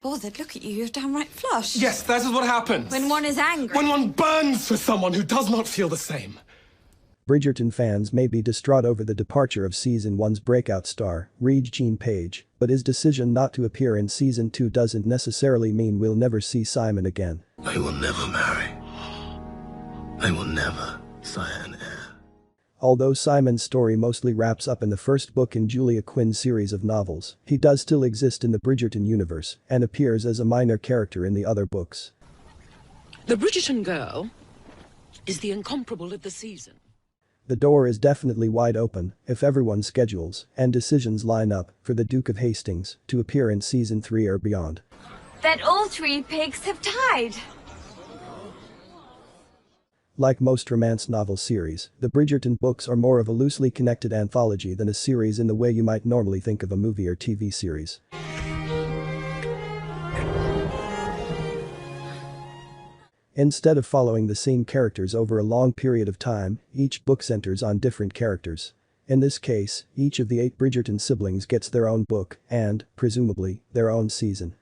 Bothered, look at you, you're downright flushed. Yes, that is what happens. When one is angry. When one burns for someone who does not feel the same. Bridgerton fans may be distraught over the departure of Season 1's breakout star, Regé-Jean, but his decision not to appear in Season 2 doesn't necessarily mean we'll never see Simon again. I will never marry. I will never sire an heir. Although Simon's story mostly wraps up in the first book in Julia Quinn's series of novels, he does still exist in the Bridgerton universe and appears as a minor character in the other books. The Bridgerton girl is the incomparable of the season. The door is definitely wide open if everyone's schedules and decisions line up for the Duke of Hastings to appear in Season 3 or beyond. That all three pigs have died. Like most romance novel series, the Bridgerton books are more of a loosely connected anthology than a series in the way you might normally think of a movie or TV series. Instead of following the same characters over a long period of time, each book centers on different characters. In this case, each of the 8 Bridgerton siblings gets their own book and, presumably, their own season.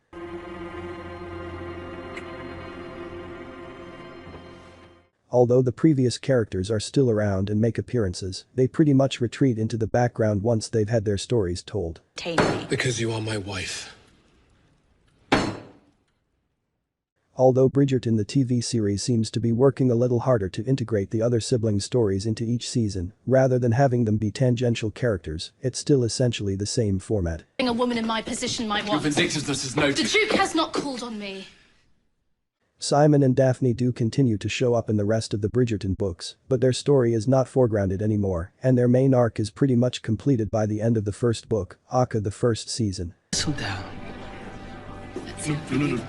Although the previous characters are still around and make appearances, they pretty much retreat into the background once they've had their stories told. Because you are my wife. Although Bridgerton the TV series seems to be working a little harder to integrate the other siblings' stories into each season, rather than having them be tangential characters, it's still essentially the same format. A woman in my position might want. Your vindictiveness is noted. The Duke has not called on me. Simon and Daphne do continue to show up in the rest of the Bridgerton books, but their story is not foregrounded anymore, and their main arc is pretty much completed by the end of the first book, aka the first season. Settle down. No.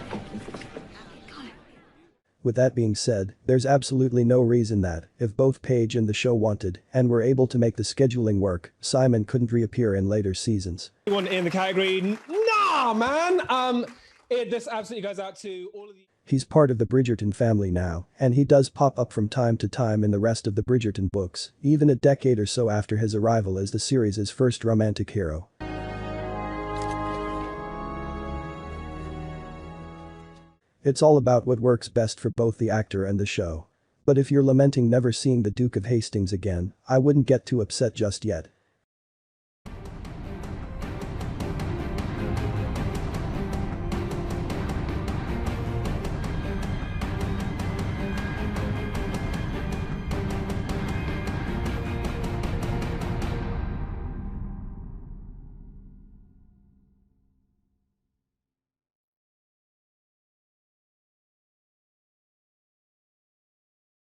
With that being said, there's absolutely no reason that, if both Paige and the show wanted, and were able to make the scheduling work, Simon couldn't reappear in later seasons. Anyone in the category? Nah, man! This absolutely goes out to all of the... He's part of the Bridgerton family now, and he does pop up from time to time in the rest of the Bridgerton books, even a decade or so after his arrival as the series' first romantic hero. It's all about what works best for both the actor and the show. But if you're lamenting never seeing the Duke of Hastings again, I wouldn't get too upset just yet.